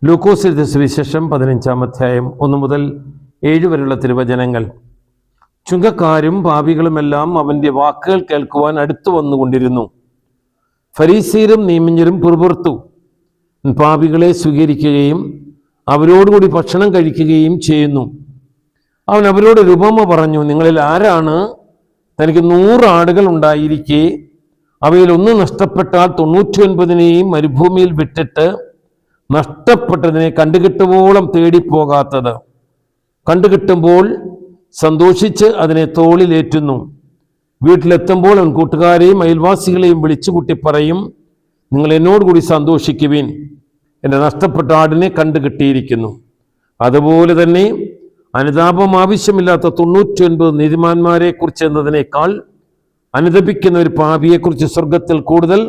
ലൂക്കോസ് എഴുതിയ സുവിശേഷം 15-ാം അധ്യായം 1 മുതൽ 7 വരെയുള്ള തിരുവചനങ്ങൾ. ചുങ്കക്കാരും പാപികളുമെല്ലാം അവൻ്റെ വാക്കുകൾ കേൾക്കുവാൻ അടുത്തു വന്നുകൊണ്ടിരുന്നു. ഫരീസിയരും നിയമജ്ഞരും പിറുപിറുത്തു പാപികളെ സ്വീകരിക്കുകയും അവരോടുകൂടി ഭക്ഷണം കഴിക്കുകയും ചെയ്യുന്നു. അവൻ അവരോട് ഒരു ഉപമ പറഞ്ഞു. നിങ്ങളിൽ ആരാണ് തനിക്ക് 100 ആടുകൾ ഉണ്ടായിരിക്കെ അവയിൽ ഒന്ന് നഷ്ടപ്പെട്ടാൽ 99 മരുഭൂമിയിൽ വിട്ടിട്ട് നഷ്ടപ്പെട്ടതിനെ കണ്ടുകിട്ടുവോളം തേടിപ്പോകാത്തത്? കണ്ടുകിട്ടുമ്പോൾ സന്തോഷിച്ച് അതിനെ തോളിലേറ്റുന്നു. വീട്ടിലെത്തുമ്പോൾ അവൻ കൂട്ടുകാരെയും അയൽവാസികളെയും വിളിച്ചുകൂട്ടി പറയും, നിങ്ങൾ എന്നോടുകൂടി സന്തോഷിക്കുവിൻ, എൻ്റെ നഷ്ടപ്പെട്ട ആടിനെ കണ്ടുകിട്ടിയിരിക്കുന്നു. അതുപോലെ തന്നെ അനുതാപം ആവശ്യമില്ലാത്ത 99 നീതിമാന്മാരെ കുറിച്ച് എന്നതിനേക്കാൾ അനുതപിക്കുന്ന ഒരു പാപിയെക്കുറിച്ച് സ്വർഗത്തിൽ കൂടുതൽ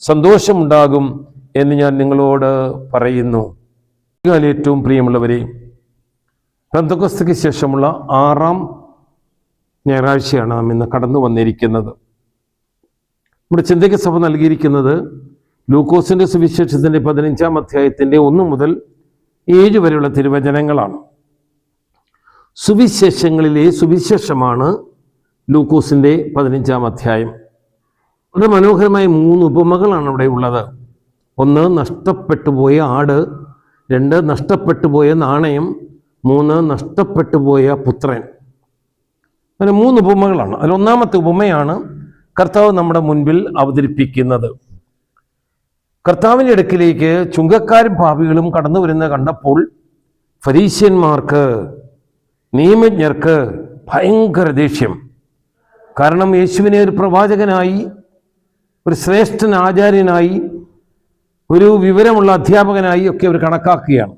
സന്തോഷമുണ്ടാകും എന്ന് ഞാൻ നിങ്ങളോട് പറയുന്നു. ഏറ്റവും പ്രിയമുള്ളവരെ, പെന്തക്കോസ്തയ്ക്ക് ശേഷമുള്ള 6-ാം ഞായറാഴ്ചയാണ് നാം ഇന്ന് കടന്നു വന്നിരിക്കുന്നത്. നമ്മുടെ ചിന്തയ്ക്ക് സഭ നൽകിയിരിക്കുന്നത് ലൂക്കോസിൻ്റെ സുവിശേഷത്തിൻ്റെ 15-ാം അധ്യായത്തിൻ്റെ 1 മുതൽ 7 വരെയുള്ള തിരുവചനങ്ങളാണ്. സുവിശേഷങ്ങളിലെ സുവിശേഷമാണ് ലൂക്കോസിൻ്റെ 15-ാം അധ്യായം. വളരെ മനോഹരമായ 3 ഉപമകളാണ് അവിടെ ഉള്ളത്. 1 നഷ്ടപ്പെട്ടുപോയ ആട്, 2 നഷ്ടപ്പെട്ടുപോയ നാണയം, 3 നഷ്ടപ്പെട്ടുപോയ പുത്രൻ. അങ്ങനെ 3 ഉപമകളാണ്. അതിൽ 1-ാമത്തെ ഉപമയാണ് കർത്താവ് നമ്മുടെ മുൻപിൽ അവതരിപ്പിക്കുന്നത്. കർത്താവിൻ്റെ അടുക്കിലേക്ക് ചുങ്കക്കാരും പാപികളും കടന്നു വരുന്നത് കണ്ടപ്പോൾ ഫരീസ്യന്മാർക്ക്, നിയമജ്ഞർക്ക് ഭയങ്കര ദേഷ്യം. കാരണം യേശുവിനെ ഒരു പ്രവാചകനായി, ഒരു ശ്രേഷ്ഠൻ ആചാര്യനായി, ഒരു വിവരമുള്ള അധ്യാപകനായി ഒക്കെ അവർ കണക്കാക്കുകയാണ്.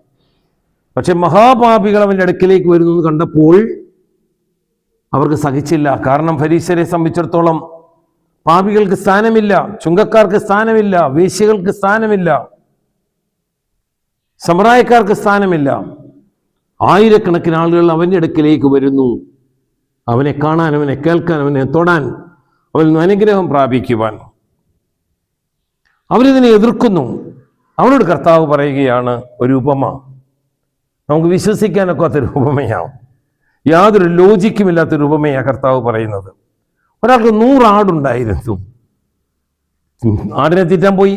പക്ഷെ മഹാപാപികൾ അവൻ്റെ അടുക്കിലേക്ക് വരുന്നത് കണ്ടപ്പോൾ അവർക്ക് സഹിച്ചില്ല. കാരണം ഫരീസ്യരെ സംബന്ധിച്ചിടത്തോളം പാപികൾക്ക് സ്ഥാനമില്ല, ചുങ്കക്കാർക്ക് സ്ഥാനമില്ല, വേശ്യകൾക്ക് സ്ഥാനമില്ല, സമ്പ്രദായക്കാർക്ക് സ്ഥാനമില്ല. ആയിരക്കണക്കിന് ആളുകൾ അവൻ്റെ അടുക്കിലേക്ക് വരുന്നു, അവനെ കാണാൻ, അവനെ കേൾക്കാൻ, അവനെ തൊടാൻ, അവനിൽ അനുഗ്രഹം പ്രാപിക്കുവാൻ. അവരിതിനെ എതിർക്കുന്നു. അവനോട് കർത്താവ് പറയുകയാണ് ഒരു ഉപമ. നമുക്ക് വിശ്വസിക്കാനൊക്കാത്തൊരു ഉപമയാവും, യാതൊരു ലോജിക്കുമില്ലാത്തൊരു ഉപമയാണ് കർത്താവ് പറയുന്നത്. ഒരാൾക്ക് 100 ആടുണ്ടായിരുന്നു. ആടിനെ തീറ്റാൻ പോയി,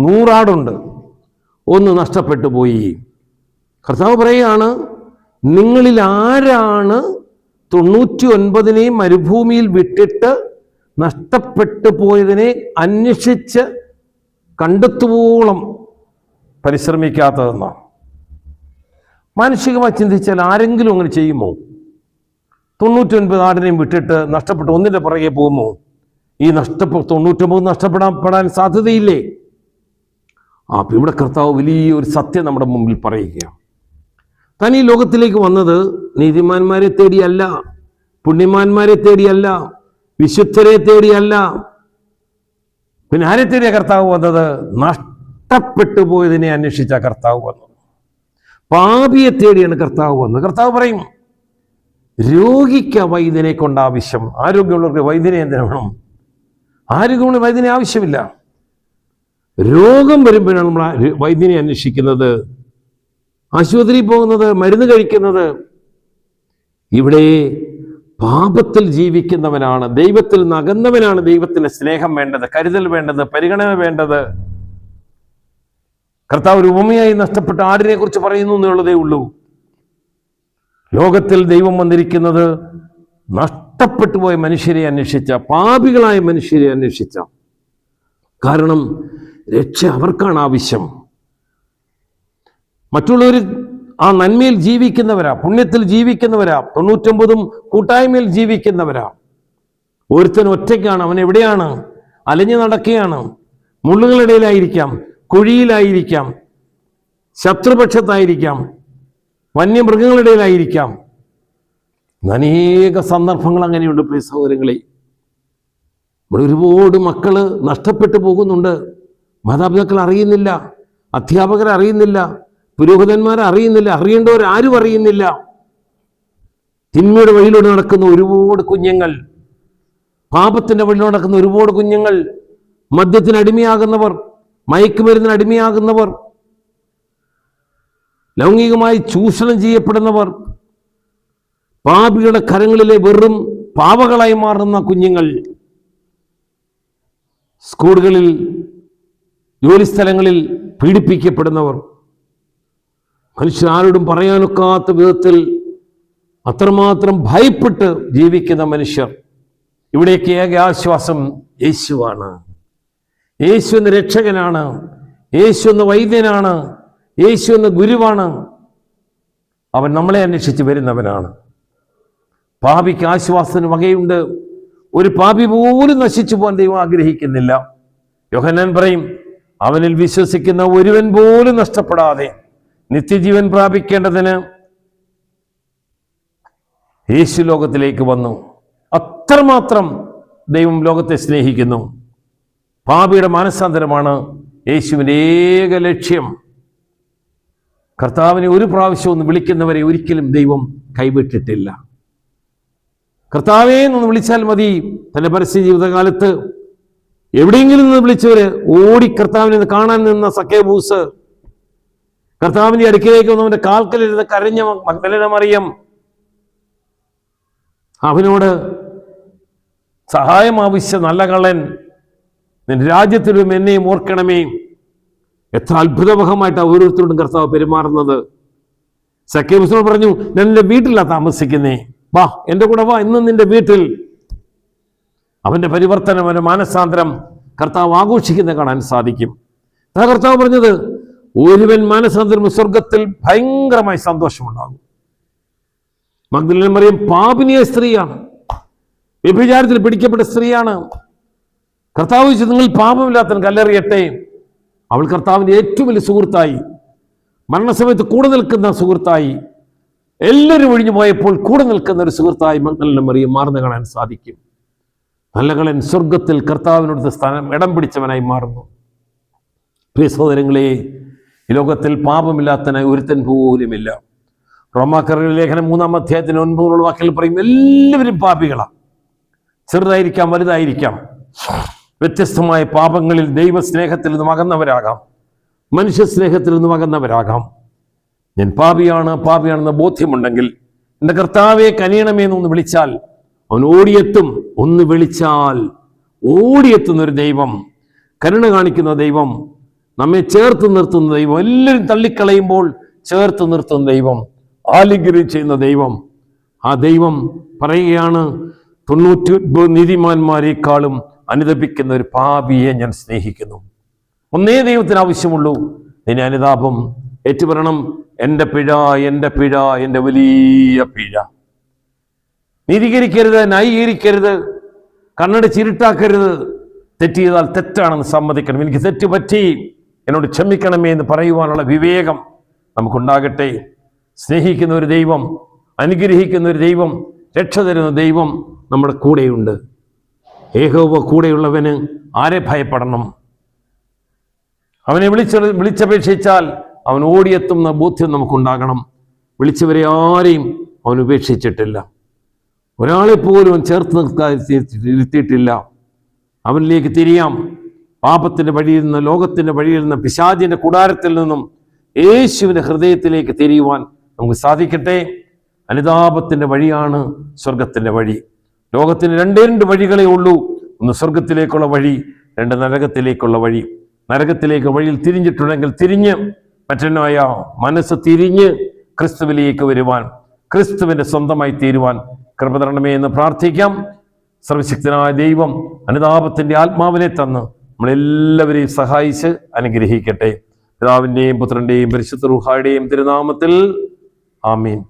100 ആടുണ്ട്, 1 നഷ്ടപ്പെട്ടു പോയി. കർത്താവ് പറയുകയാണ്, നിങ്ങളിൽ ആരാണ് 99 മരുഭൂമിയിൽ വിട്ടിട്ട് നഷ്ടപ്പെട്ടു പോയതിനെ അന്വേഷിച്ച് കണ്ടെത്തുവോളം പരിശ്രമിക്കാത്തതെന്നാണ്. മാനുഷികമായി ചിന്തിച്ചാൽ ആരെങ്കിലും അങ്ങനെ ചെയ്യുമോ? 99 ആടിനെയും വിട്ടിട്ട് നഷ്ടപ്പെട്ട 1ൻ്റെ പുറകെ പോകുമോ? ഈ 99 നഷ്ടപ്പെടാൻ സാധ്യതയില്ലേ? അപ്പം ഇവിടെ കർത്താവ് വലിയൊരു സത്യം നമ്മുടെ മുമ്പിൽ പറയുകയാണ്. താൻ ഈ ലോകത്തിലേക്ക് വന്നത് നീതിമാന്മാരെ തേടിയല്ല, പുണ്യമാന്മാരെ തേടിയല്ല, വിശുദ്ധരെ തേടിയല്ല. പിന്നെ ആരെ തേടിയ കർത്താവ് വന്നത്? നഷ്ടപ്പെട്ടു പോയതിനെ അന്വേഷിച്ച കർത്താവ് വന്നത്. പാപിയെ തേടിയാണ് കർത്താവ് വന്നത്. കർത്താവ് പറയും, രോഗിക്ക് വൈദ്യനെ കൊണ്ട് ആവശ്യം, ആരോഗ്യമുള്ളവർക്ക് വൈദ്യനെ എന്തിനു വേണം? ആരോഗ്യമുള്ള വൈദ്യനെ ആവശ്യമില്ല. രോഗം വരുമ്പോഴാണ് നമ്മൾ വൈദ്യനെ അന്വേഷിക്കുന്നത്, ആശുപത്രിയിൽ പോകുന്നത്, മരുന്ന് കഴിക്കുന്നത്. ഇവിടെ പാപത്തിൽ ജീവിക്കുന്നവനാണ്, ദൈവത്തിൽ നിന്ന് അകന്നവനാണ് ദൈവത്തിന് സ്നേഹം വേണ്ടത്, കരുതൽ വേണ്ടത്, പരിഗണന വേണ്ടത്. കർത്താവ് ഒരു ഉപമയായി നഷ്ടപ്പെട്ട ആടിനെ കുറിച്ച് പറയുന്നു എന്നുള്ളതേ ഉള്ളൂ. ലോകത്തിൽ ദൈവം വന്നിരിക്കുന്നത് നഷ്ടപ്പെട്ടു പോയ മനുഷ്യരെ അന്വേഷിച്ച, പാപികളായ മനുഷ്യരെ അന്വേഷിച്ച. കാരണം രക്ഷ അവർക്കാണ് ആവശ്യം. മറ്റുള്ളവർ ആ നന്മയിൽ ജീവിക്കുന്നവരാ, പുണ്യത്തിൽ ജീവിക്കുന്നവരാ, 99 കൂട്ടായ്മയിൽ ജീവിക്കുന്നവരാ. ഒരുത്തൻ ഒറ്റയ്ക്കാണ്, അവൻ എവിടെയാണ്? അലഞ്ഞു നടക്കുകയാണ്. മുള്ളുകളിടയിലായിരിക്കാം, കുഴിയിലായിരിക്കാം, ശത്രുപക്ഷത്തായിരിക്കാം, വന്യമൃഗങ്ങളിടയിലായിരിക്കാം. അനേക സന്ദർഭങ്ങൾ അങ്ങനെയുണ്ട് പ്രിയ സഹോദരങ്ങളെ. ഇവിടെ ഒരുപാട് മക്കള് നഷ്ടപ്പെട്ടു പോകുന്നുണ്ട്. മാതാപിതാക്കൾ അറിയുന്നില്ല, അധ്യാപകർ അറിയുന്നില്ല, പുരോഹിതന്മാരെ അറിയുന്നില്ല, അറിയേണ്ടവരാരും അറിയുന്നില്ല. തിന്മയുടെ വഴിയിലൂടെ നടക്കുന്ന ഒരുപാട് കുഞ്ഞുങ്ങൾ, പാപത്തിന്റെ വഴിയിലൂടെ നടക്കുന്ന ഒരുപാട് കുഞ്ഞുങ്ങൾ, മദ്യത്തിന് അടിമയാകുന്നവർ, മയക്കുമരുന്നിന് അടിമയാകുന്നവർ, ലൈംഗികമായി ചൂഷണം ചെയ്യപ്പെടുന്നവർ, പാപികളുടെ കരങ്ങളിലെ വെറും പാവകളായി മാറുന്ന കുഞ്ഞുങ്ങൾ, സ്കൂളുകളിൽ, ജോലിസ്ഥലങ്ങളിൽ പീഡിപ്പിക്കപ്പെടുന്നവർ, മനുഷ്യരാരോടും പറയാനൊക്കാത്ത വിധത്തിൽ അത്രമാത്രം ഭയപ്പെട്ട് ജീവിക്കുന്ന മനുഷ്യർ, ഇവിടേക്ക് ഏക ആശ്വാസം യേശുവാണ്. യേശു എന്ന രക്ഷകനാണ്, യേശു എന്ന വൈദ്യനാണ്, യേശു എന്ന ഗുരുവാണ്. അവൻ നമ്മളെ അന്വേഷിച്ച് വരുന്നവനാണ്. പാപിക്ക് ആശ്വാസത്തിന് വകയുണ്ട്. ഒരു പാപി പോലും നശിച്ചു പോകാൻ ദൈവം ആഗ്രഹിക്കുന്നില്ല. യോഹന്നാൻ പറയും, അവനിൽ വിശ്വസിക്കുന്ന ഒരുവൻ പോലും നഷ്ടപ്പെടാതെ നിത്യജീവൻ പ്രാപിക്കേണ്ടതിന് യേശു ലോകത്തിലേക്ക് വന്നു. അത്രമാത്രം ദൈവം ലോകത്തെ സ്നേഹിക്കുന്നു. പാപിയുടെ മാനസാന്തരമാണ് യേശുവിൻ്റെ ഏക ലക്ഷ്യം. കർത്താവിനെ ഒരു പ്രാവശ്യം ഒന്ന് വിളിക്കുന്നവരെ ഒരിക്കലും ദൈവം കൈവിട്ടിട്ടില്ല. കർത്താവേ എന്ന് വിളിച്ചാൽ മതി. തൻ്റെ പരസ്യ ജീവിതകാലത്ത് എവിടെയെങ്കിലും നിന്ന് വിളിച്ചവര് ഓടി കർത്താവിനെ കാണാൻ നിന്ന സക്കേബൂസ്, കർത്താവിന്റെ അടുക്കിലേക്ക് വന്നവന്റെ കാൽക്കലിരുന്ന് കരഞ്ഞ മഗ്ദലേന മറിയം, അവനോട് സഹായം ആവശ്യ നല്ല കള്ളൻ, നിന്റെ രാജ്യത്തിലും എന്നെയും ഓർക്കണമേ. എത്ര അത്ഭുതമുഖമായിട്ട് ഓരോരുത്തരോടും കർത്താവ് പെരുമാറുന്നത്. സക്കേബൂസിനോട് പറഞ്ഞു, ഞാൻ നിന്റെ വീട്ടിലാണ് താമസിക്കുന്നേ, വാ എൻ്റെ കൂടെ വാ, ഇന്ന് നിന്റെ വീട്ടിൽ. അവന്റെ പരിവർത്തനം, അവന്റെ മാനസാന്തരം കർത്താവ് ആഘോഷിക്കുന്ന കാണാൻ സാധിക്കും. ആ കർത്താവ് പറഞ്ഞത്, ഒരുവൻ മാനസാന്തരം സ്വർഗത്തിൽ ഭയങ്കരമായി സന്തോഷമുണ്ടാകും. മഗ്ദലേന മറിയം പാപിനിയ സ്ത്രീയാണ്, വ്യഭിചാരത്തിൽ പിടിക്കപ്പെട്ട സ്ത്രീയാണ്. കർത്താവ് ചോദിച്ചു, നിങ്ങൾ പാപമില്ലാത്തവൻ കല്ലെറിയട്ടെ. അവൾ കർത്താവിന്റെ ഏറ്റവും വലിയ സുഹൃത്തായി, മരണസമയത്ത് കൂടെ നിൽക്കുന്ന സുഹൃത്തായി, എല്ലാവരും ഒഴിഞ്ഞു പോയപ്പോൾ കൂടെ നിൽക്കുന്ന ഒരു സുഹൃത്തായി മഗ്ദലേന മറിയം മാറുന്ന കാണാൻ സാധിക്കും. നല്ല കള്ളൻ സ്വർഗത്തിൽ കർത്താവിനോട് സ്ഥാനം ഇടം പിടിച്ചവനായി മാറുന്നു. പ്രിയ സഹോദരങ്ങളെ, ഈ ലോകത്തിൽ പാപമില്ലാത്തവനായി ഒരുത്തൻ പോലുമില്ല. റോമാക്കാരുടെ ലേഖനം 3-ാം അധ്യായത്തിന് 9 വാക്യങ്ങൾ പറയും, എല്ലാവരും പാപികളാണ്. ചെറുതായിരിക്കാം, വലുതായിരിക്കാം. വ്യത്യസ്തമായ പാപങ്ങളിൽ ദൈവസ്നേഹത്തിൽ നിന്നും അകന്നവരാകാം, മനുഷ്യ സ്നേഹത്തിൽ നിന്നും അകന്നവരാകാം. ഞാൻ പാപിയാണെന്ന ബോധ്യമുണ്ടെങ്കിൽ എൻ്റെ കർത്താവെ കനിയണമേ എന്നൊന്ന് വിളിച്ചാൽ അവൻ ഓടിയെത്തും. ഒന്ന് വിളിച്ചാൽ ഓടിയെത്തുന്നൊരു ദൈവം, കരുണ കാണിക്കുന്ന ദൈവം, നമ്മെ ചേർത്ത് നിർത്തുന്ന ദൈവം, എല്ലാവരും തള്ളിക്കളയുമ്പോൾ ചേർത്ത് നിർത്തുന്ന ദൈവം, ആലിംഗനം ചെയ്യുന്ന ദൈവം. ആ ദൈവം പറയുകയാണ്, 99 നീതിമാന്മാരെക്കാളും അനുതപിക്കുന്ന ഒരു പാപിയെ ഞാൻ സ്നേഹിക്കുന്നു. ഒന്നേ ദൈവത്തിന് ആവശ്യമുള്ളൂ, നിന്നെ അനുതാപം ഏറ്റുപറയണം. എൻ്റെ പിഴ, എൻ്റെ പിഴ, എൻ്റെ വലിയ പിഴ. നീതീകരിക്കരുത്, ന്യായീകരിക്കരുത്, കണ്ണടച്ചിരുട്ടാക്കരുത്. തെറ്റ് ചെയ്താൽ തെറ്റാണെന്ന് സമ്മതിക്കണം. എനിക്ക് തെറ്റ് പറ്റി, എന്നോട് ക്ഷമിക്കണമേ എന്ന് പറയുവാനുള്ള വിവേകം നമുക്കുണ്ടാകട്ടെ. സ്നേഹിക്കുന്ന ഒരു ദൈവം, അനുഗ്രഹിക്കുന്ന ഒരു ദൈവം, രക്ഷ തരുന്ന ദൈവം നമ്മുടെ കൂടെയുണ്ട്. യഹോവ കൂടെയുള്ളവന് ആരെ ഭയപ്പെടണം? അവനെ വിളിച്ചപേക്ഷിച്ചാൽ അവൻ ഓടിയെത്തുന്ന ബോധ്യം നമുക്കുണ്ടാകണം. വിളിച്ചവരെ ആരെയും അവൻ ഉപേക്ഷിച്ചിട്ടില്ല. ഒരാളെ പോലും അവൻ ചേർത്ത് നിർത്തിയിട്ടില്ല. അവനിലേക്ക് തിരിയാം. പാപത്തിൻ്റെ വഴിയിൽ നിന്ന്, ലോകത്തിൻ്റെ വഴിയിൽ നിന്ന്, പിശാചിൻ്റെ കൂടാരത്തിൽ നിന്നും യേശുവിൻ്റെ ഹൃദയത്തിലേക്ക് തിരിയുവാൻ നമുക്ക് സാധിക്കട്ടെ. അനുതാപത്തിൻ്റെ വഴിയാണ് സ്വർഗത്തിൻ്റെ വഴി. ലോകത്തിന് 2 വഴികളേ ഉള്ളൂ. ഒന്ന് സ്വർഗത്തിലേക്കുള്ള വഴി, 2 നരകത്തിലേക്കുള്ള വഴി. നരകത്തിലേക്ക് വഴിയിൽ തിരിഞ്ഞിട്ടുണ്ടെങ്കിൽ തിരിഞ്ഞ്, മറ്റൊന്നായ മനസ്സ് തിരിഞ്ഞ് ക്രിസ്തുവിലേക്ക് വരുവാൻ, ക്രിസ്തുവിൻ്റെ സ്വന്തമായി തീരുവാൻ കൃപ തരണമേ എന്ന് പ്രാർത്ഥിക്കാം. സർവശക്തനായ ദൈവം അനുതാപത്തിൻ്റെ ആത്മാവിനെ തന്ന് നമ്മളെല്ലാവരെയും സഹായിച്ച് അനുഗ്രഹിക്കട്ടെ. പിതാവിൻ്റെയും പുത്രൻ്റെയും പരിശുദ്ധ റൂഹായുടെയും തിരുനാമത്തിൽ ആമീൻ.